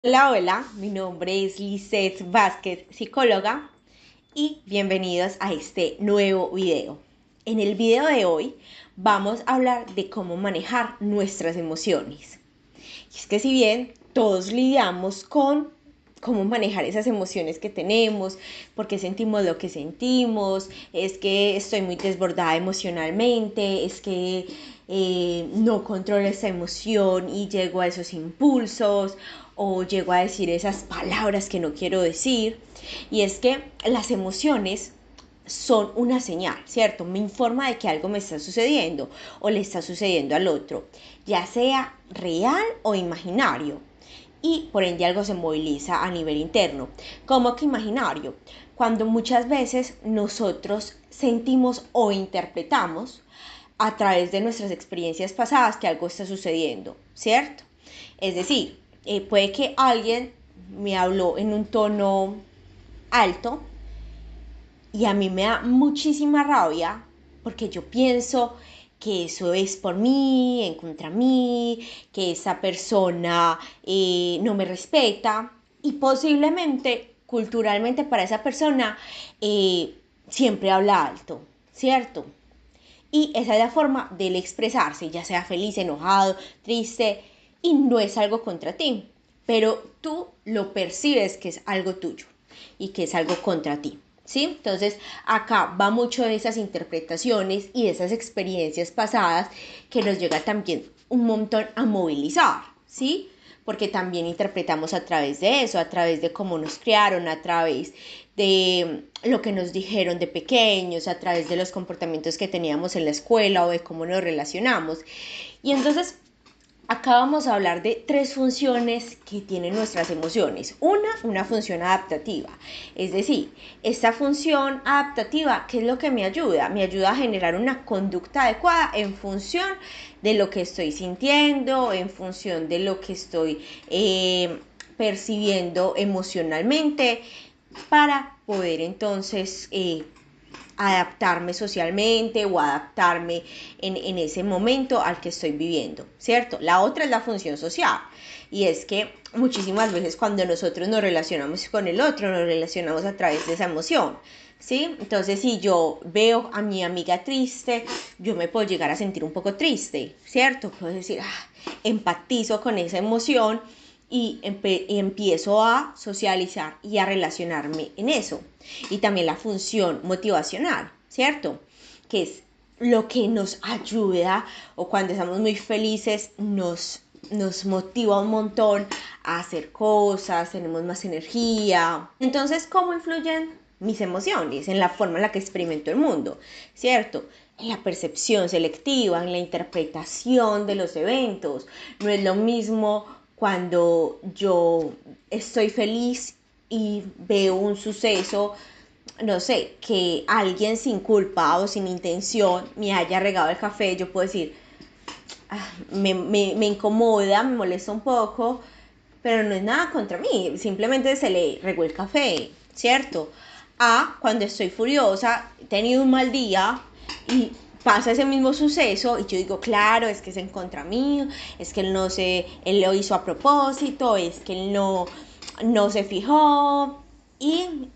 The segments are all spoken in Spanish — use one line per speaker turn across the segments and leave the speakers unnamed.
Hola, hola, mi nombre es Lisette Vázquez, psicóloga, y bienvenidos a este nuevo video. En el video de hoy vamos a hablar de cómo manejar nuestras emociones. Y es que si bien todos lidiamos con cómo manejar esas emociones que tenemos, por qué sentimos lo que sentimos, es que estoy muy desbordada emocionalmente, es que no controlo esa emoción y llego a esos impulsos o llego a decir esas palabras que no quiero decir. Y es que las emociones son una señal, ¿cierto? Me informa de que algo me está sucediendo o le está sucediendo al otro, ya sea real o imaginario. Y por ende algo se moviliza a nivel interno. ¿Cómo que imaginario? Cuando muchas veces nosotros sentimos o interpretamos a través de nuestras experiencias pasadas que algo está sucediendo, ¿cierto? Es decir, puede que alguien me habló en un tono alto y a mí me da muchísima rabia porque yo pienso que eso es por mí, en contra mí, que esa persona no me respeta y posiblemente culturalmente para esa persona siempre habla alto, ¿cierto? Y esa es la forma de él expresarse, ya sea feliz, enojado, triste, y no es algo contra ti, pero tú lo percibes que es algo tuyo y que es algo contra ti. ¿Sí? Entonces acá va mucho de esas interpretaciones y de esas experiencias pasadas que nos llega también un montón a movilizar, ¿sí? Porque también interpretamos a través de eso, a través de cómo nos criaron, a través de lo que nos dijeron de pequeños, a través de los comportamientos que teníamos en la escuela o de cómo nos relacionamos. Y entonces acá vamos a hablar de tres funciones que tienen nuestras emociones. Una función adaptativa. Es decir, esta función adaptativa, ¿qué es lo que me ayuda? Me ayuda a generar una conducta adecuada en función de lo que estoy sintiendo, en función de lo que estoy percibiendo emocionalmente, para poder entonces adaptarme socialmente o adaptarme en ese momento al que estoy viviendo, ¿cierto? La otra es la función social y es que muchísimas veces cuando nosotros nos relacionamos con el otro, nos relacionamos a través de esa emoción, ¿sí? Entonces si yo veo a mi amiga triste, yo me puedo llegar a sentir un poco triste, ¿cierto? Puedo decir, empatizo con esa emoción y empiezo a socializar y a relacionarme en eso. Y también la función motivacional, ¿cierto? Que es lo que nos ayuda o cuando estamos muy felices nos motiva un montón a hacer cosas, tenemos más energía. Entonces, ¿cómo influyen mis emociones en la forma en la que experimento el mundo? ¿Cierto? En la percepción selectiva, en la interpretación de los eventos. No es lo mismo cuando yo estoy feliz y veo un suceso, no sé, que alguien sin culpa o sin intención me haya regado el café, yo puedo decir, me incomoda, me molesta un poco, pero no es nada contra mí, simplemente se le regó el café, ¿cierto? Cuando estoy furiosa, he tenido un mal día y pasa ese mismo suceso y yo digo, claro, es que es en contra mío, es que él lo hizo a propósito, es que él no se fijó y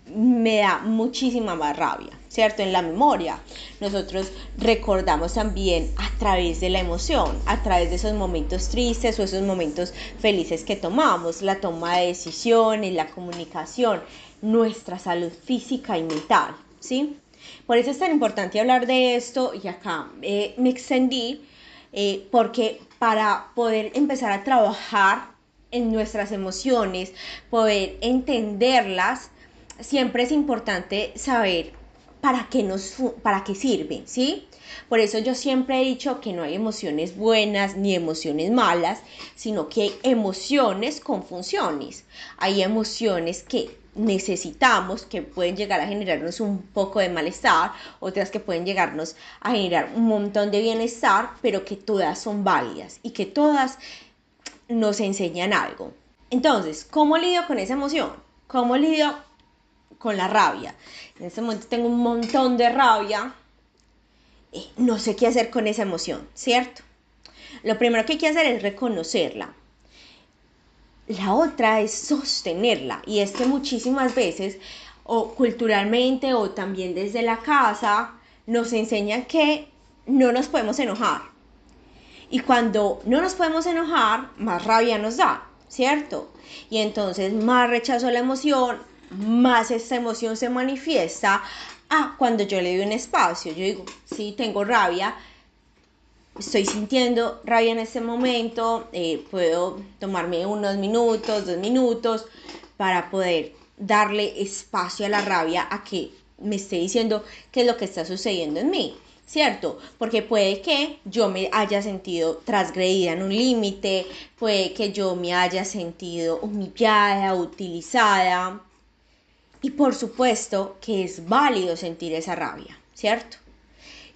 me da muchísima más rabia, ¿cierto? En la memoria nosotros recordamos también a través de la emoción, a través de esos momentos tristes o esos momentos felices que tomamos, la toma de decisiones, la comunicación, nuestra salud física y mental, ¿sí? Por eso es tan importante hablar de esto y acá me extendí porque para poder empezar a trabajar en nuestras emociones, poder entenderlas, siempre es importante saber para qué sirve, ¿sí? Por eso yo siempre he dicho que no hay emociones buenas ni emociones malas, sino que hay emociones con funciones. Hay emociones que necesitamos, que pueden llegar a generarnos un poco de malestar, otras que pueden llegarnos a generar un montón de bienestar, pero que todas son válidas y que todas nos enseñan algo. Entonces, ¿cómo lidio con esa emoción? ¿Cómo lidio con la rabia? En este momento tengo un montón de rabia, no sé qué hacer con esa emoción, ¿cierto? Lo primero que hay que hacer es reconocerla. la otra es sostenerla. Y es que muchísimas veces, o culturalmente o también desde la casa, nos enseñan que no nos podemos enojar. Y cuando no nos podemos enojar, más rabia nos da, ¿cierto? Y entonces más rechazo a la emoción, más esta emoción se manifiesta a cuando yo le doy un espacio. Yo digo, sí, tengo rabia, estoy sintiendo rabia en este momento, puedo tomarme unos minutos, 2 minutos, para poder darle espacio a la rabia a que me esté diciendo qué es lo que está sucediendo en mí, ¿cierto? Porque puede que yo me haya sentido transgredida en un límite, puede que yo me haya sentido humillada, utilizada, y por supuesto que es válido sentir esa rabia, ¿cierto?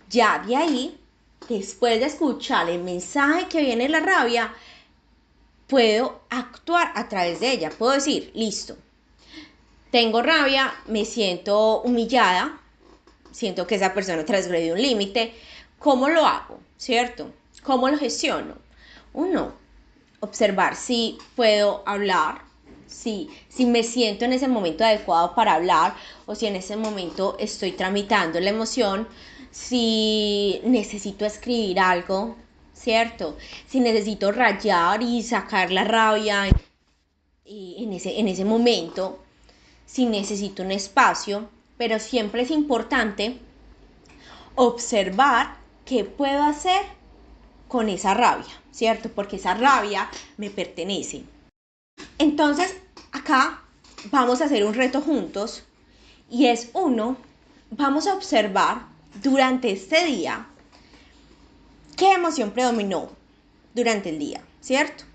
Ya de ahí, después de escuchar el mensaje que viene de la rabia, puedo actuar a través de ella. Puedo decir, listo, tengo rabia, me siento humillada, siento que esa persona transgredió un límite. ¿Cómo lo hago? ¿Cierto? ¿Cómo lo gestiono? Uno, observar si puedo hablar, si me siento en ese momento adecuado para hablar o si en ese momento estoy tramitando la emoción, si necesito escribir algo, ¿cierto? Si necesito rayar y sacar la rabia en ese momento, si necesito un espacio, pero siempre es importante observar qué puedo hacer con esa rabia, ¿cierto? Porque esa rabia me pertenece. Entonces, acá vamos a hacer un reto juntos y es uno, vamos a observar durante este día qué emoción predominó durante el día, ¿cierto?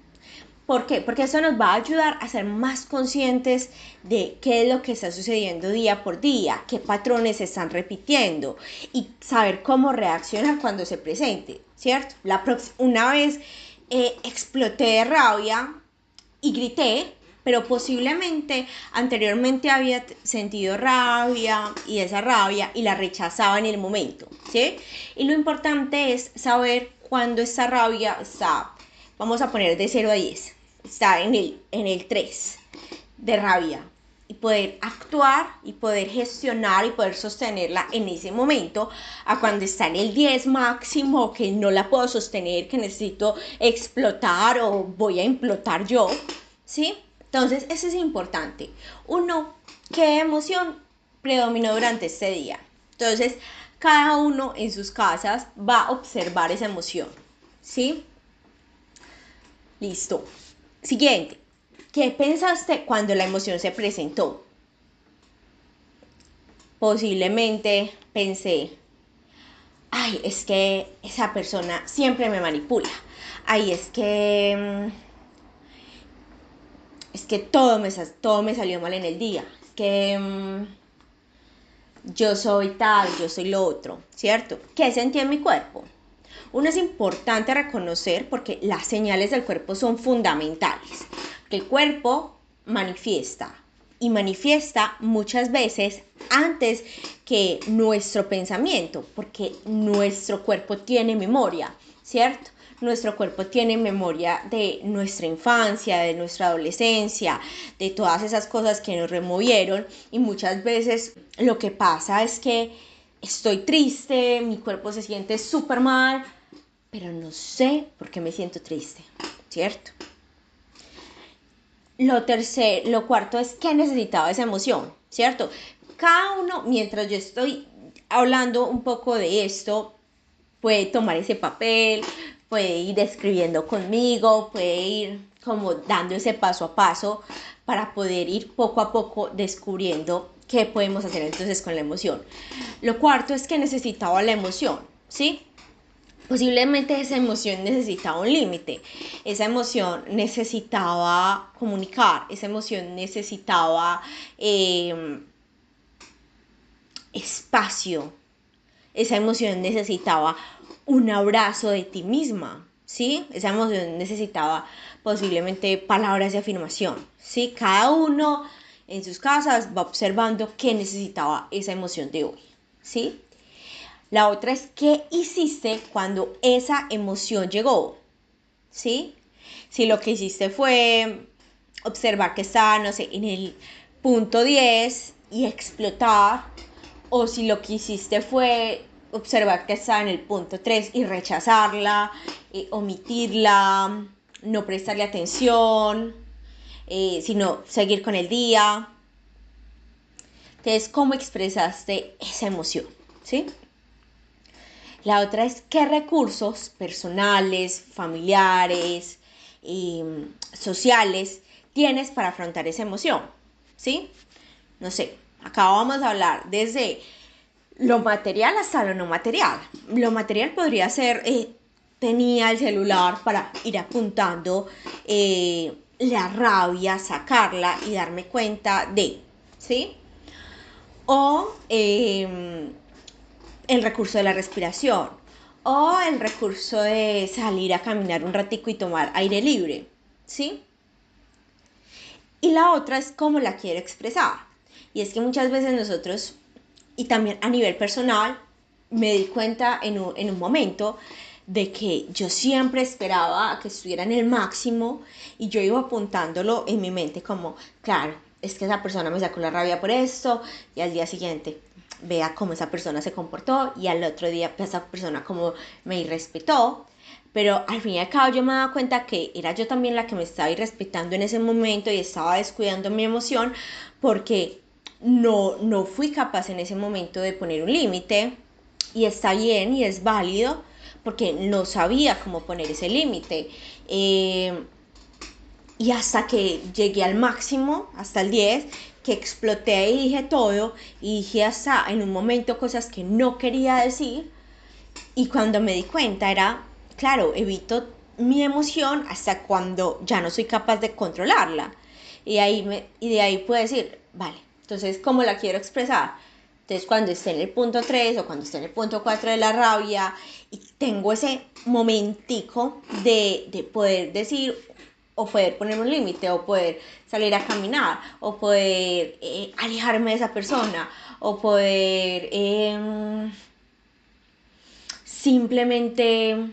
¿Por qué? Porque eso nos va a ayudar a ser más conscientes de qué es lo que está sucediendo día por día, qué patrones se están repitiendo y saber cómo reaccionar cuando se presente, ¿cierto? Una vez exploté de rabia y grité, pero posiblemente anteriormente había sentido rabia y esa rabia y la rechazaba en el momento, ¿sí? Y lo importante es saber cuándo esa rabia está, vamos a poner de 0 a 10, está en el 3 de rabia y poder actuar y poder gestionar y poder sostenerla en ese momento a cuando está en el 10 máximo que no la puedo sostener, que necesito explotar o voy a implotar yo, ¿sí? Entonces eso es importante. Uno, ¿qué emoción predominó durante este día? Entonces cada uno en sus casas va a observar esa emoción, ¿sí? Listo. Siguiente. ¿Qué pensaste cuando la emoción se presentó? Posiblemente pensé, ay, es que esa persona siempre me manipula. Ay, es que todo me salió mal en el día. Es que yo soy tal, yo soy lo otro, ¿cierto? ¿Qué sentí en mi cuerpo? Uno es importante reconocer porque las señales del cuerpo son fundamentales. El cuerpo manifiesta y manifiesta muchas veces antes que nuestro pensamiento, porque nuestro cuerpo tiene memoria, ¿cierto? Nuestro cuerpo tiene memoria de nuestra infancia, de nuestra adolescencia, de todas esas cosas que nos removieron y muchas veces lo que pasa es que estoy triste, mi cuerpo se siente súper mal, pero no sé por qué me siento triste, ¿cierto? Lo cuarto es que necesitaba esa emoción, ¿cierto? Cada uno, mientras yo estoy hablando un poco de esto, puede tomar ese papel, puede ir escribiendo conmigo, puede ir como dando ese paso a paso para poder ir poco a poco descubriendo qué podemos hacer entonces con la emoción. Lo cuarto es que necesitaba la emoción, ¿sí? Posiblemente esa emoción necesitaba un límite, esa emoción necesitaba comunicar, esa emoción necesitaba espacio, esa emoción necesitaba un abrazo de ti misma, ¿sí? Esa emoción necesitaba posiblemente palabras de afirmación, ¿sí? Cada uno en sus casas va observando qué necesitaba esa emoción de hoy, ¿sí? La otra es qué hiciste cuando esa emoción llegó, ¿sí? Si lo que hiciste fue observar que está, no sé, en el punto 10 y explotar, o si lo que hiciste fue observar que está en el punto 3 y rechazarla, omitirla, no prestarle atención, sino seguir con el día. Entonces, ¿cómo expresaste esa emoción? ¿Sí? La otra es qué recursos personales, familiares, sociales tienes para afrontar esa emoción. ¿Sí? No sé, acá vamos a hablar desde lo material hasta lo no material. Lo material podría ser, tenía el celular para ir apuntando la rabia, sacarla y darme cuenta de, ¿sí? O el recurso de la respiración, o el recurso de salir a caminar un ratico y tomar aire libre, ¿sí? Y la otra es cómo la quiero expresar. Y es que muchas veces nosotros, y también a nivel personal, me di cuenta en un momento de que yo siempre esperaba que estuviera en el máximo y yo iba apuntándolo en mi mente como, claro, es que esa persona me sacó la rabia por esto, y al día siguiente vea cómo esa persona se comportó, y al otro día esa persona como me irrespetó. Pero al fin y al cabo yo me daba cuenta que era yo también la que me estaba irrespetando en ese momento y estaba descuidando mi emoción porque no fui capaz en ese momento de poner un límite. Y está bien y es válido porque no sabía cómo poner ese límite. Y hasta que llegué al máximo, hasta el 10, que exploté y dije todo, y dije hasta en un momento cosas que no quería decir, y cuando me di cuenta era, claro, evito mi emoción hasta cuando ya no soy capaz de controlarla. Y de ahí puedo decir, vale, entonces, ¿cómo la quiero expresar? Entonces, cuando esté en el punto 3 o cuando esté en el punto 4 de la rabia y tengo ese momentico de poder decir o poder poner un límite o poder salir a caminar o poder alejarme de esa persona o poder simplemente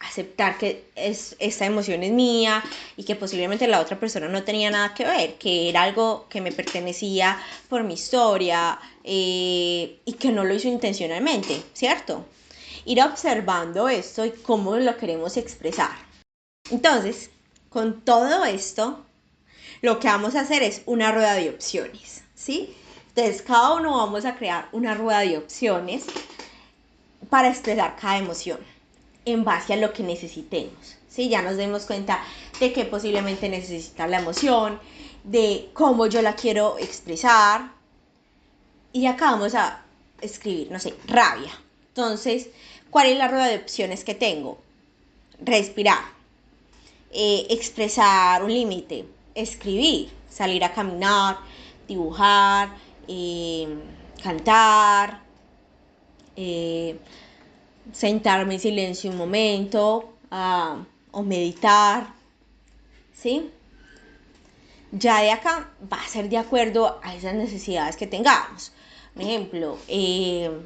aceptar que esta emoción es mía y que posiblemente la otra persona no tenía nada que ver, que era algo que me pertenecía por mi historia y que no lo hizo intencionalmente, ¿cierto? Ir observando esto y cómo lo queremos expresar. Entonces, con todo esto, lo que vamos a hacer es una rueda de opciones, ¿sí? Entonces, cada uno vamos a crear una rueda de opciones para expresar cada emoción en base a lo que necesitemos. ¿Sí? Ya nos demos cuenta de que posiblemente necesita la emoción, de cómo yo la quiero expresar. Y acá vamos a escribir, no sé, rabia. Entonces, ¿cuál es la rueda de opciones que tengo? Respirar, expresar un límite, escribir, salir a caminar, dibujar, cantar, eh, sentarme en silencio un momento o meditar, ¿sí? Ya de acá va a ser de acuerdo a esas necesidades que tengamos. Por ejemplo,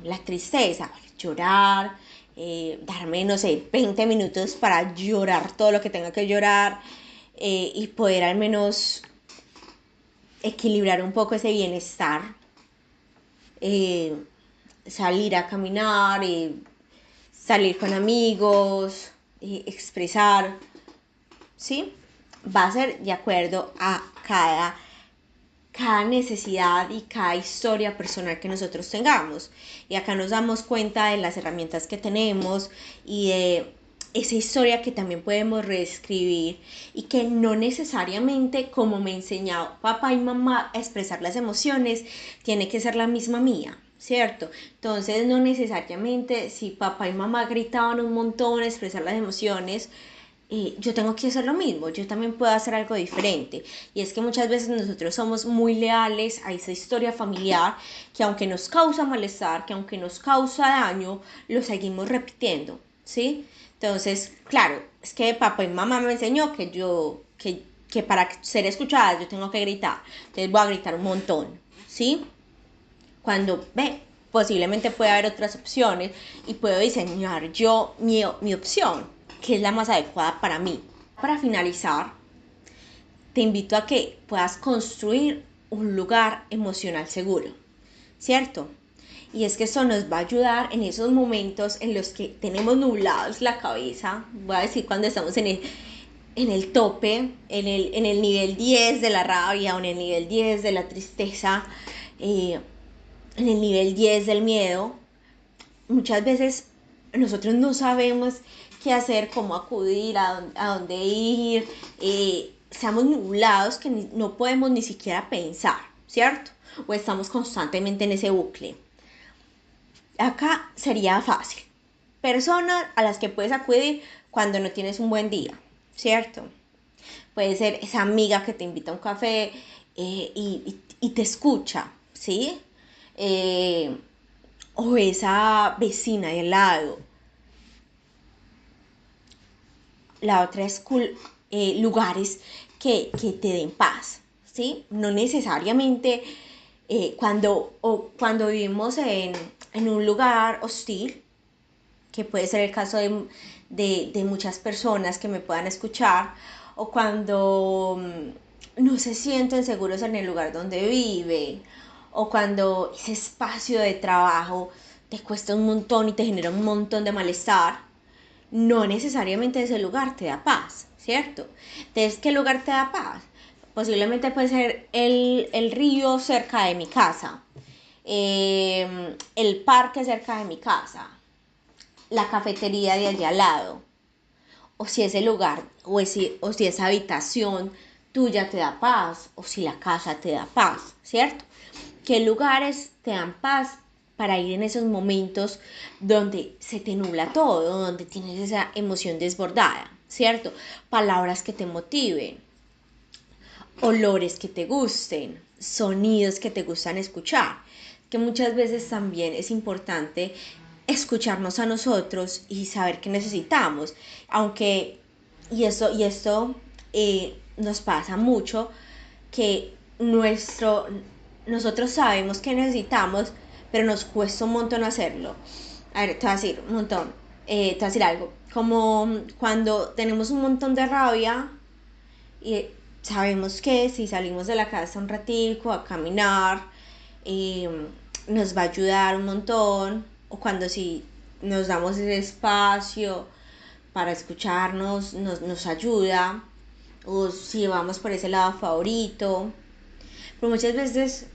la tristeza, llorar, darme, no sé, 20 minutos para llorar todo lo que tenga que llorar y poder al menos equilibrar un poco ese bienestar. Eh, Salir a caminar, salir con amigos, expresar, ¿sí? Va a ser de acuerdo a cada necesidad y cada historia personal que nosotros tengamos. Y acá nos damos cuenta de las herramientas que tenemos y de esa historia que también podemos reescribir y que no necesariamente, como me enseñado papá y mamá a expresar las emociones, tiene que ser la misma mía, ¿cierto? Entonces no necesariamente si papá y mamá gritaban un montón a expresar las emociones, yo tengo que hacer lo mismo, yo también puedo hacer algo diferente. Y es que muchas veces nosotros somos muy leales a esa historia familiar que aunque nos causa malestar, que aunque nos causa daño, lo seguimos repitiendo, ¿sí? Entonces, claro, es que papá y mamá me enseñó que para ser escuchada yo tengo que gritar. Entonces voy a gritar un montón, ¿sí? Cuando posiblemente puede haber otras opciones y puedo diseñar yo mi opción, que es la más adecuada para mí. Para finalizar, te invito a que puedas construir un lugar emocional seguro, ¿cierto? Y es que eso nos va a ayudar en esos momentos en los que tenemos nublados la cabeza, voy a decir cuando estamos en el tope, en el nivel 10 de la rabia o en el nivel 10 de la tristeza, en el nivel 10 del miedo. Muchas veces nosotros no sabemos qué hacer, cómo acudir, a dónde ir, estamos nublados que no podemos ni siquiera pensar, ¿cierto? O estamos constantemente en ese bucle. Acá sería fácil. Personas a las que puedes acudir cuando no tienes un buen día, ¿cierto? Puede ser esa amiga que te invita a un café y te escucha, ¿sí? O esa vecina de al lado. La otra es lugares que te den paz, ¿sí? No necesariamente cuando vivimos en un lugar hostil, que puede ser el caso de muchas personas que me puedan escuchar, o cuando no se sienten seguros en el lugar donde viven, o cuando ese espacio de trabajo te cuesta un montón y te genera un montón de malestar, no necesariamente ese lugar te da paz, ¿cierto? Entonces, ¿qué lugar te da paz? Posiblemente puede ser el río cerca de mi casa, el parque cerca de mi casa, la cafetería de allá al lado, o si ese lugar o si esa habitación tuya te da paz, o si la casa te da paz, ¿cierto? ¿Qué lugares te dan paz para ir en esos momentos donde se te nubla todo, donde tienes esa emoción desbordada, ¿cierto? Palabras que te motiven, olores que te gusten, sonidos que te gustan escuchar, que muchas veces también es importante escucharnos a nosotros y saber qué necesitamos, aunque, y esto nos pasa mucho, que nosotros sabemos que necesitamos, pero nos cuesta un montón hacerlo. A ver, te voy a decir un montón, te voy a decir algo, como cuando tenemos un montón de rabia y sabemos que si salimos de la casa un ratico a caminar, eh, nos va a ayudar un montón, o cuando si nos damos ese espacio para escucharnos, nos ayuda, o si vamos por ese lado favorito. Pero muchas veces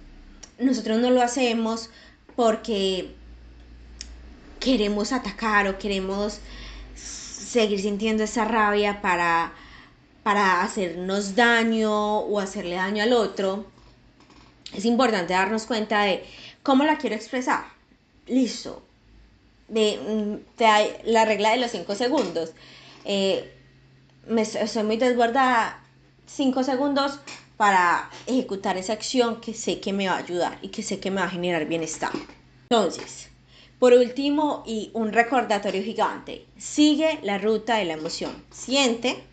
nosotros no lo hacemos porque queremos atacar o queremos seguir sintiendo esa rabia para hacernos daño o hacerle daño al otro. Es importante darnos cuenta de cómo la quiero expresar. Listo. La regla de los 5 segundos. Estoy muy desbordada. 5 segundos para ejecutar esa acción que sé que me va a ayudar y que sé que me va a generar bienestar. Entonces, por último, y un recordatorio gigante, sigue la ruta de la emoción. Siente,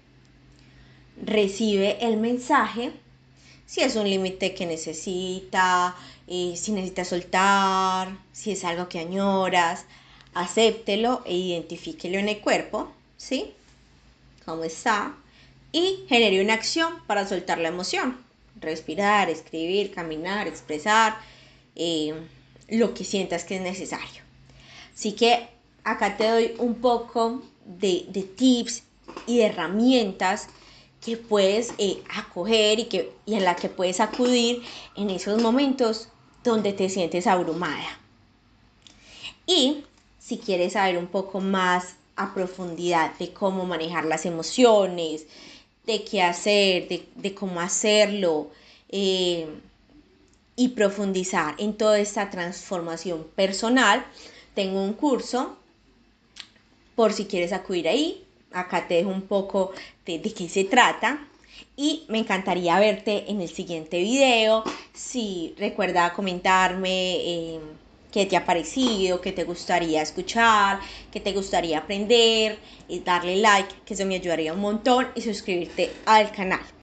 recibe el mensaje, si es un límite que necesita, si necesita soltar, si es algo que añoras, acéptelo e identifíquelo en el cuerpo, ¿sí? ¿Cómo está? Y genere una acción para soltar la emoción. Respirar, escribir, caminar, expresar, lo que sientas que es necesario. Así que acá te doy un poco de tips y de herramientas que puedes acoger y en la que puedes acudir en esos momentos donde te sientes abrumada. Y si quieres saber un poco más a profundidad de cómo manejar las emociones, de qué hacer, de cómo hacerlo, y profundizar en toda esta transformación personal, tengo un curso por si quieres acudir ahí. Acá te dejo un poco de qué se trata y me encantaría verte en el siguiente video. Si recuerda comentarme qué te ha parecido, qué te gustaría escuchar, qué te gustaría aprender, y darle like, que eso me ayudaría un montón, y suscribirte al canal.